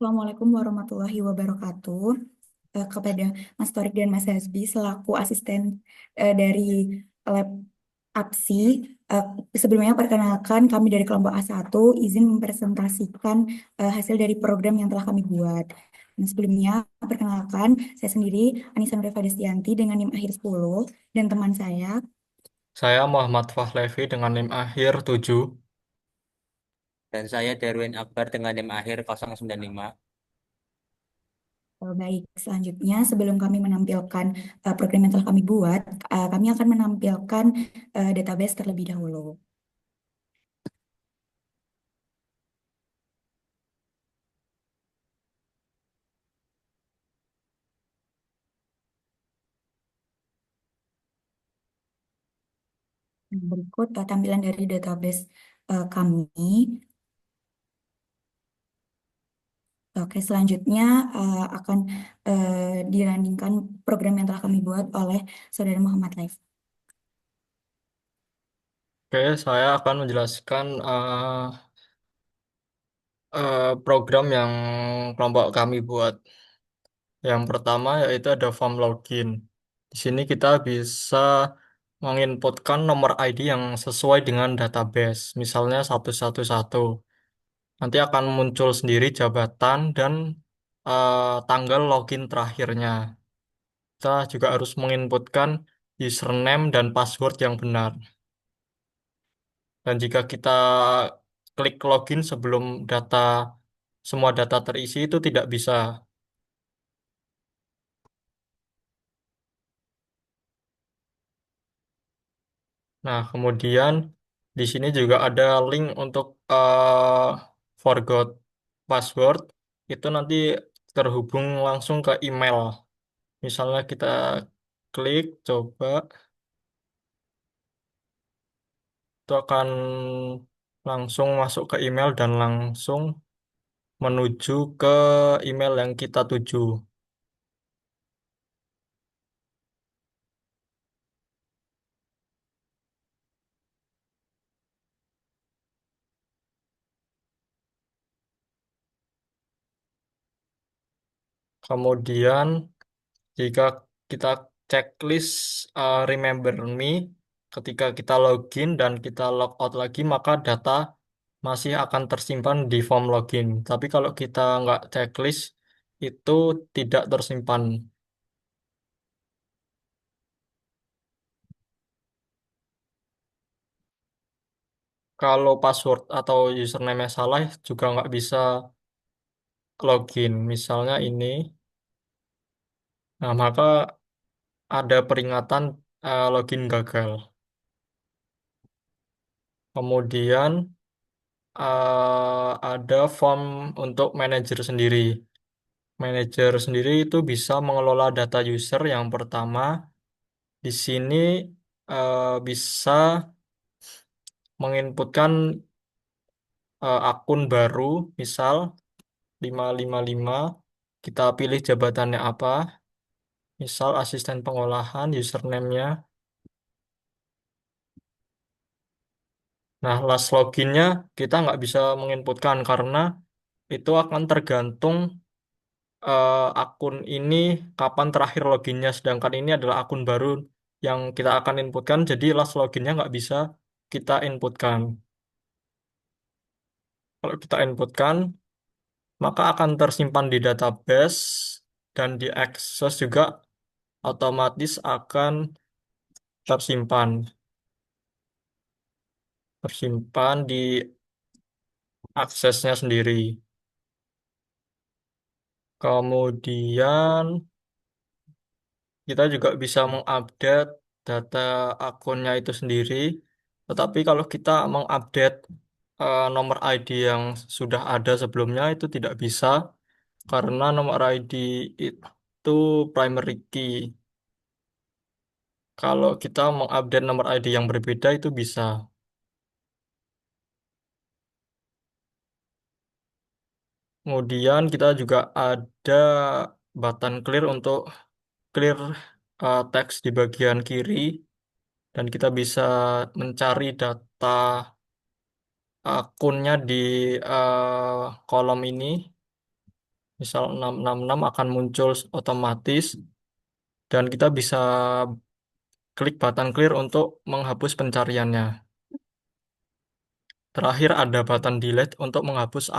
Assalamualaikum warahmatullahi wabarakatuh. Kepada Mas Torik dan Mas Hasbi selaku asisten dari lab APSI. Eh, Sebelumnya perkenalkan kami dari kelompok A1 izin mempresentasikan hasil dari program yang telah kami buat. Nah, sebelumnya perkenalkan saya sendiri Anissa Nureva Destianti dengan NIM akhir 10 dan teman saya. Saya Muhammad Fahlevi dengan NIM akhir 7. Dan saya Darwin Akbar dengan NIM akhir 095. Baik, selanjutnya sebelum kami menampilkan program yang telah kami buat, kami akan menampilkan database terlebih dahulu. Berikut tampilan dari database kami. Oke, selanjutnya akan dirandingkan program yang telah kami buat oleh Saudara Muhammad Laif. Oke, saya akan menjelaskan program yang kelompok kami buat. Yang pertama yaitu ada form login. Di sini kita bisa menginputkan nomor ID yang sesuai dengan database, misalnya 111. Nanti akan muncul sendiri jabatan dan tanggal login terakhirnya. Kita juga harus menginputkan username dan password yang benar. Dan jika kita klik login sebelum semua data terisi itu tidak bisa. Nah, kemudian di sini juga ada link untuk forgot password. Itu nanti terhubung langsung ke email. Misalnya kita klik, coba, itu akan langsung masuk ke email dan langsung menuju ke email yang kita tuju. Kemudian jika kita checklist Remember Me, ketika kita login dan kita logout lagi, maka data masih akan tersimpan di form login. Tapi kalau kita nggak checklist, itu tidak tersimpan. Kalau password atau username salah, juga nggak bisa login. Misalnya ini, nah maka ada peringatan login gagal. Kemudian ada form untuk manajer sendiri. Manajer sendiri itu bisa mengelola data user yang pertama. Di sini bisa menginputkan akun baru, misal 555. Kita pilih jabatannya apa, misal asisten pengolahan, username-nya. Nah, last loginnya kita nggak bisa menginputkan karena itu akan tergantung akun ini kapan terakhir loginnya, sedangkan ini adalah akun baru yang kita akan inputkan, jadi last loginnya nggak bisa kita inputkan. Kalau kita inputkan, maka akan tersimpan di database dan diakses juga otomatis akan tersimpan, tersimpan di aksesnya sendiri. Kemudian kita juga bisa mengupdate data akunnya itu sendiri. Tetapi kalau kita mengupdate nomor ID yang sudah ada sebelumnya itu tidak bisa karena nomor ID itu primary key. Kalau kita mengupdate nomor ID yang berbeda itu bisa. Kemudian kita juga ada button clear untuk clear teks di bagian kiri dan kita bisa mencari data akunnya di kolom ini. Misal 666 akan muncul otomatis dan kita bisa klik button clear untuk menghapus pencariannya. Terakhir ada button delete untuk menghapus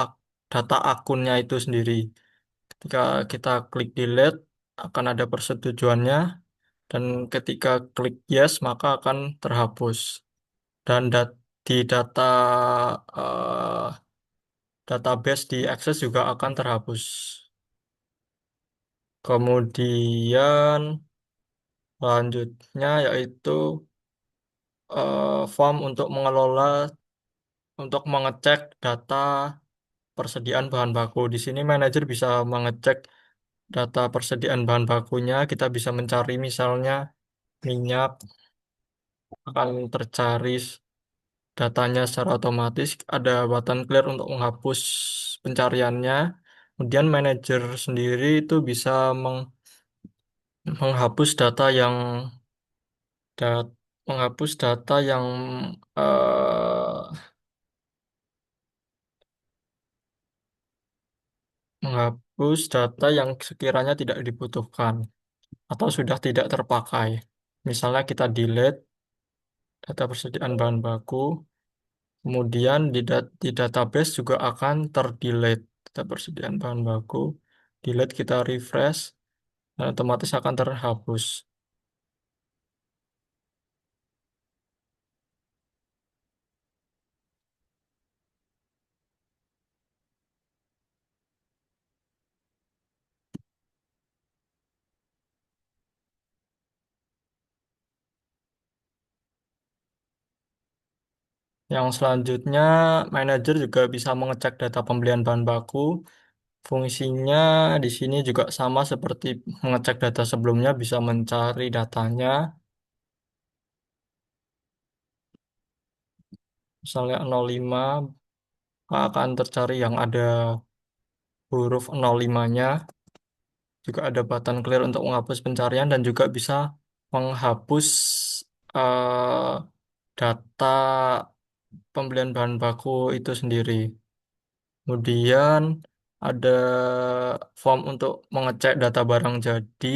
data akunnya itu sendiri. Ketika kita klik delete, akan ada persetujuannya, dan ketika klik yes, maka akan terhapus. Dan di eh, database di Access juga akan terhapus. Kemudian selanjutnya yaitu form untuk untuk mengecek data persediaan bahan baku. Di sini manajer bisa mengecek data persediaan bahan bakunya. Kita bisa mencari misalnya minyak, akan tercari datanya secara otomatis. Ada button clear untuk menghapus pencariannya. Kemudian manajer sendiri itu bisa menghapus data yang dat- menghapus data yang eh, menghapus data yang sekiranya tidak dibutuhkan atau sudah tidak terpakai. Misalnya kita delete data persediaan bahan baku, kemudian di database juga akan terdelete data persediaan bahan baku. Delete, kita refresh, dan otomatis akan terhapus. Yang selanjutnya, manajer juga bisa mengecek data pembelian bahan baku. Fungsinya di sini juga sama seperti mengecek data sebelumnya, bisa mencari datanya. Misalnya 05, akan tercari yang ada huruf 05-nya. Juga ada button clear untuk menghapus pencarian dan juga bisa menghapus eh, data pembelian bahan baku itu sendiri. Kemudian ada form untuk mengecek data barang jadi.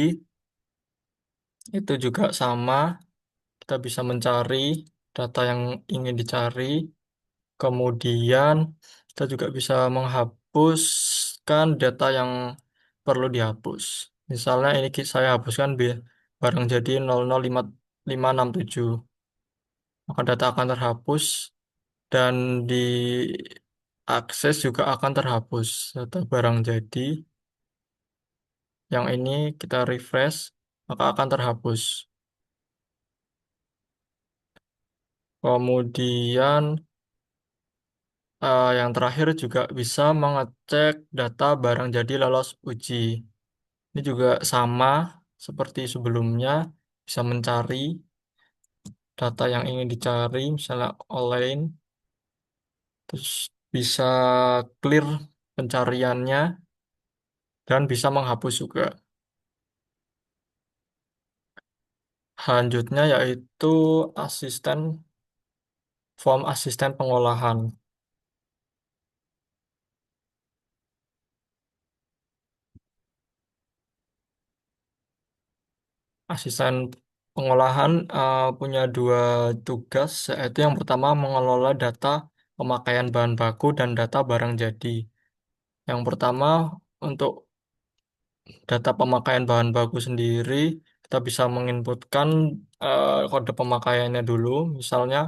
Itu juga sama, kita bisa mencari data yang ingin dicari. Kemudian kita juga bisa menghapuskan data yang perlu dihapus. Misalnya ini saya hapuskan barang jadi 005567. Maka data akan terhapus dan di akses juga akan terhapus data barang jadi. Yang ini kita refresh, maka akan terhapus. Kemudian yang terakhir juga bisa mengecek data barang jadi lolos uji. Ini juga sama seperti sebelumnya, bisa mencari data yang ingin dicari, misalnya online, terus bisa clear pencariannya, dan bisa menghapus juga. Selanjutnya yaitu asisten form asisten pengolahan. Asisten pengolahan punya dua tugas, yaitu yang pertama mengelola data pemakaian bahan baku dan data barang jadi. Yang pertama, untuk data pemakaian bahan baku sendiri, kita bisa menginputkan kode pemakaiannya dulu, misalnya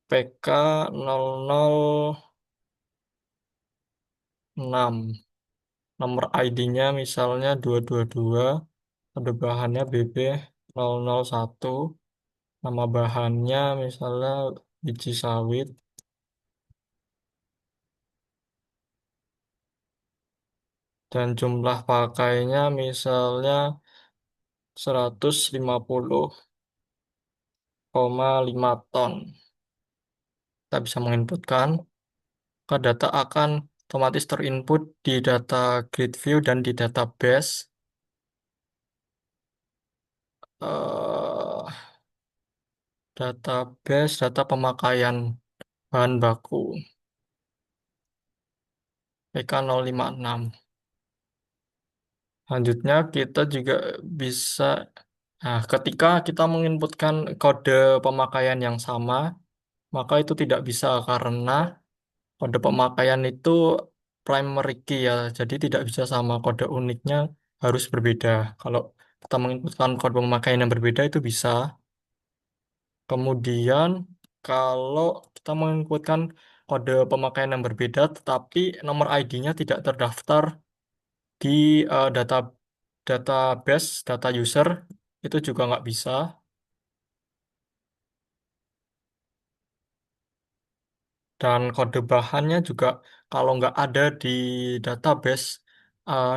PK006, nomor ID-nya misalnya 222, kode bahannya BB001, nama bahannya misalnya biji sawit, dan jumlah pakainya misalnya 150,5 ton. Kita bisa menginputkan, ke data akan otomatis terinput di data grid view dan di database. eh Database data pemakaian bahan baku PK056. Selanjutnya kita juga bisa, nah, ketika kita menginputkan kode pemakaian yang sama, maka itu tidak bisa karena kode pemakaian itu primary key ya, jadi tidak bisa sama, kode uniknya harus berbeda. Kalau kita menginputkan kode pemakaian yang berbeda itu bisa. Kemudian kalau kita menginputkan kode pemakaian yang berbeda, tetapi nomor ID-nya tidak terdaftar di database data user, itu juga nggak bisa. Dan kode bahannya juga kalau nggak ada di database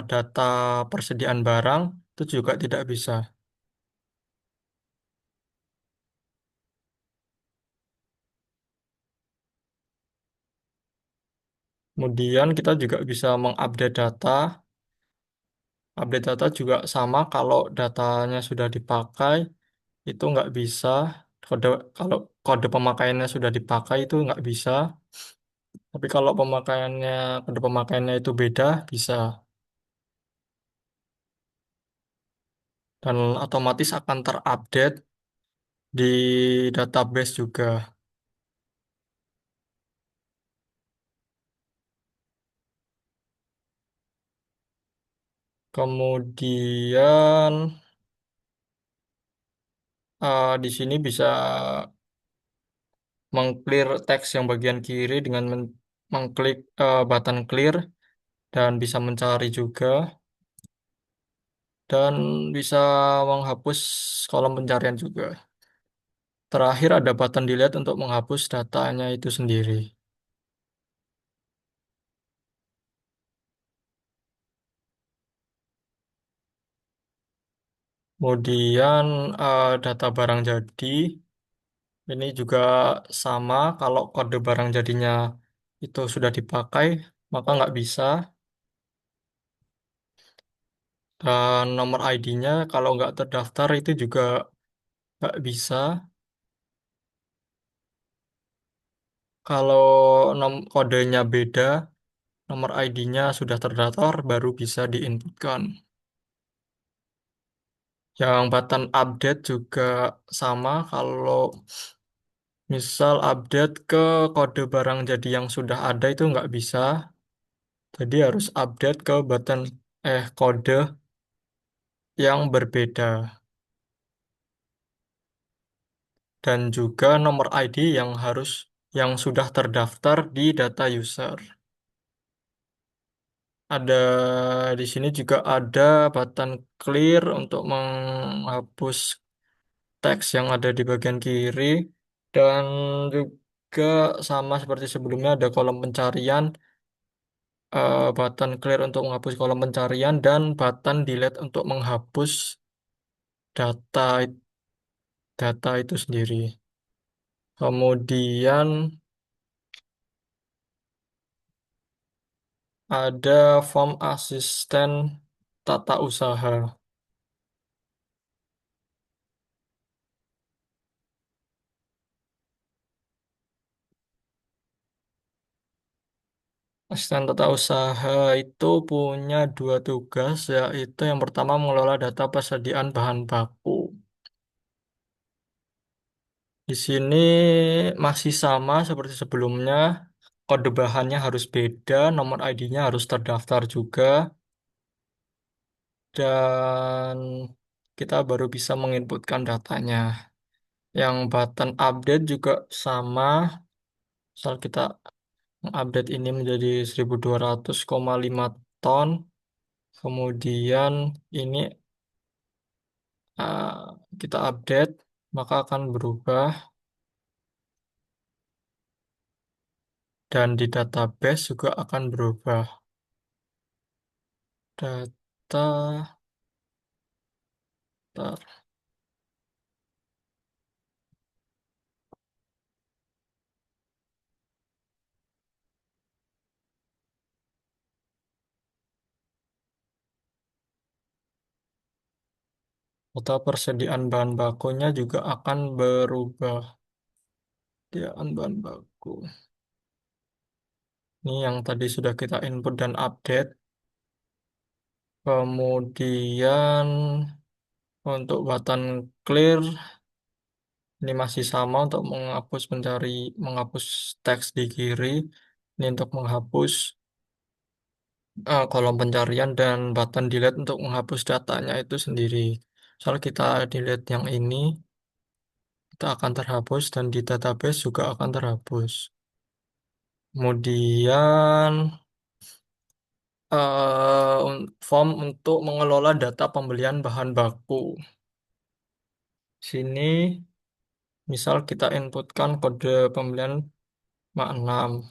data persediaan barang, itu juga tidak bisa. Kemudian kita juga bisa mengupdate data. Update data juga sama, kalau datanya sudah dipakai itu nggak bisa. Kode Kalau kode pemakaiannya sudah dipakai itu nggak bisa. Tapi kalau kode pemakaiannya itu beda, bisa. Dan otomatis akan terupdate di database juga. Kemudian di sini bisa mengclear teks yang bagian kiri dengan mengklik button clear, dan bisa mencari juga, dan bisa menghapus kolom pencarian juga. Terakhir ada button delete untuk menghapus datanya itu sendiri. Kemudian data barang jadi ini juga sama, kalau kode barang jadinya itu sudah dipakai maka nggak bisa. Dan nomor ID-nya kalau nggak terdaftar itu juga nggak bisa. Kalau kodenya beda, nomor ID-nya sudah terdaftar, baru bisa diinputkan. Yang button update juga sama, kalau misal update ke kode barang jadi yang sudah ada itu nggak bisa. Jadi harus update ke kode yang berbeda. Dan juga nomor ID yang sudah terdaftar di data user. Ada di sini juga ada button clear untuk menghapus teks yang ada di bagian kiri, dan juga sama seperti sebelumnya ada kolom pencarian, button clear untuk menghapus kolom pencarian, dan button delete untuk menghapus data data itu sendiri. Kemudian ada form asisten tata usaha. Asisten tata usaha itu punya dua tugas, yaitu yang pertama mengelola data persediaan bahan baku. Di sini masih sama seperti sebelumnya, kode bahannya harus beda, nomor ID-nya harus terdaftar juga, dan kita baru bisa menginputkan datanya. Yang button update juga sama, misal kita update ini menjadi 1200,5 ton, kemudian ini uh, kita update, maka akan berubah, dan di database juga akan berubah. Data, tar, data persediaan bahan bakunya juga akan berubah. Persediaan bahan baku. Ini yang tadi sudah kita input dan update. Kemudian untuk button clear ini masih sama untuk menghapus teks di kiri. Ini untuk menghapus kolom pencarian dan button delete untuk menghapus datanya itu sendiri. Misal kita delete yang ini, kita akan terhapus dan di database juga akan terhapus. Kemudian form untuk mengelola data pembelian bahan baku. Sini misal kita inputkan kode pembelian MAK 6.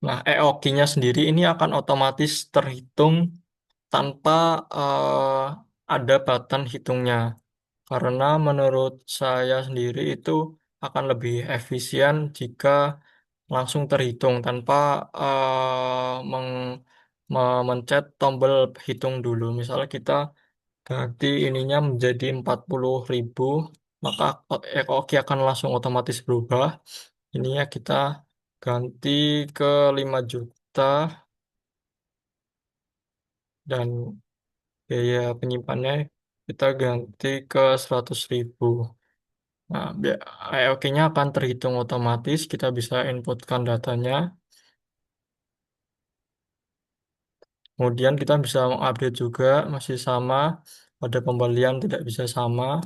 Nah, EOG-nya sendiri ini akan otomatis terhitung tanpa ada button hitungnya. Karena menurut saya sendiri itu akan lebih efisien jika langsung terhitung tanpa memencet tombol hitung dulu. Misalnya kita ganti ininya menjadi 40.000, maka EOG akan langsung otomatis berubah. Ininya kita ganti ke 5 juta dan biaya penyimpanannya kita ganti ke 100.000. Nah, IoT-nya akan terhitung otomatis, kita bisa inputkan datanya. Kemudian kita bisa mengupdate juga, masih sama. Pada pembelian tidak bisa sama.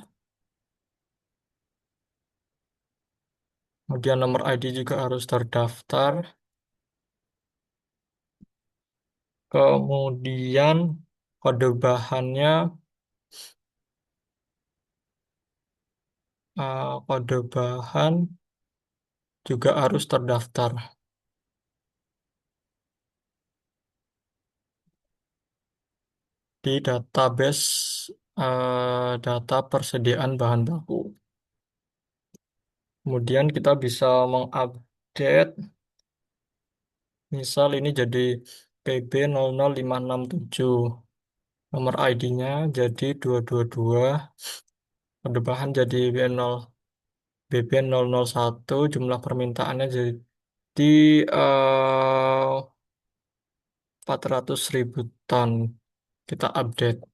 Kemudian nomor ID juga harus terdaftar. Kemudian kode bahannya, kode bahan juga harus terdaftar di database data persediaan bahan baku. Kemudian kita bisa mengupdate, misal ini jadi PB00567, nomor ID-nya jadi 222, kode bahan jadi BB001, jumlah permintaannya jadi 400.000 ton. Kita update,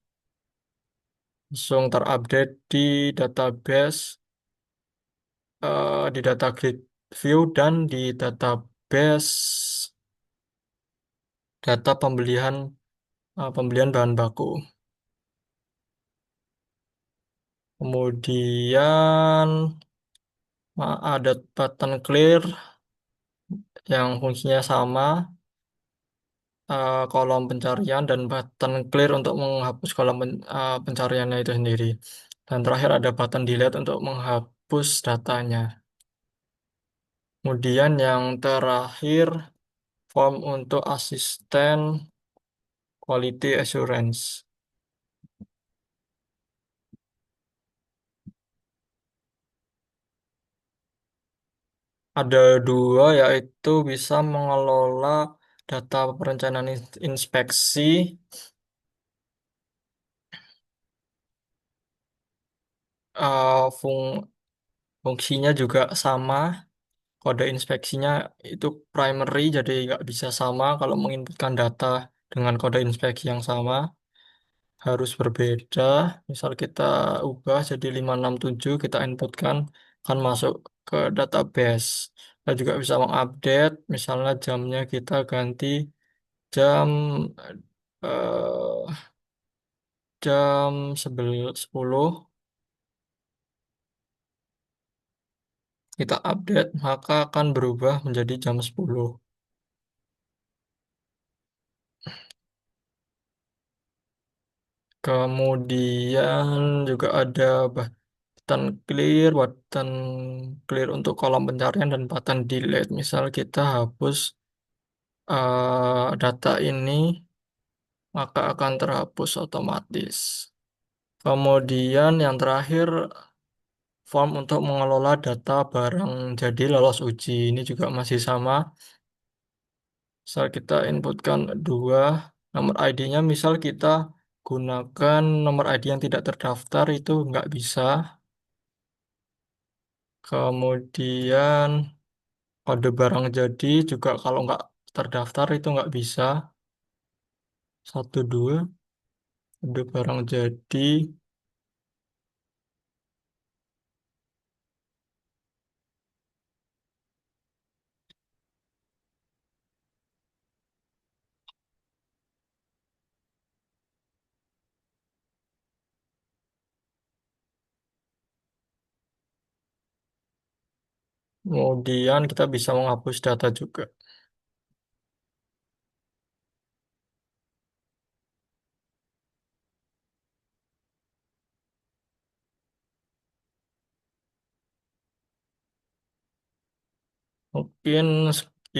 langsung terupdate di database, di data grid view dan di database data pembelian bahan baku. Kemudian ada button clear yang fungsinya sama, kolom pencarian dan button clear untuk menghapus pencariannya itu sendiri. Dan terakhir ada button delete untuk menghapus datanya. Kemudian yang terakhir form untuk asisten quality assurance. Ada dua, yaitu bisa mengelola data perencanaan inspeksi. Fungsinya juga sama, kode inspeksinya itu primary, jadi nggak bisa sama kalau menginputkan data dengan kode inspeksi yang sama, harus berbeda. Misal kita ubah jadi 567, kita inputkan, akan masuk ke database. Kita juga bisa mengupdate, misalnya jamnya kita ganti jam eh, jam 10, kita update, maka akan berubah menjadi jam 10. Kemudian juga ada button clear untuk kolom pencarian dan button delete. Misal kita hapus data ini, maka akan terhapus otomatis. Kemudian yang terakhir, form untuk mengelola data barang jadi lolos uji. Ini juga masih sama. Misal kita inputkan dua nomor ID-nya, misal kita gunakan nomor ID yang tidak terdaftar, itu nggak bisa. Kemudian kode barang jadi juga kalau nggak terdaftar itu nggak bisa. Satu, dua, udah barang jadi. Kemudian kita bisa menghapus data juga. Mungkin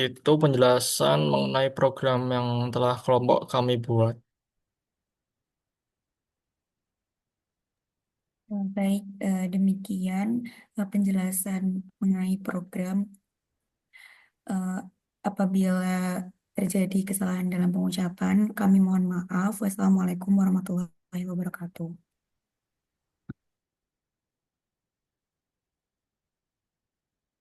itu penjelasan mengenai program yang telah kelompok kami buat. Baik, demikian penjelasan mengenai program. Eh, Apabila terjadi kesalahan dalam pengucapan, kami mohon maaf. Wassalamualaikum warahmatullahi wabarakatuh.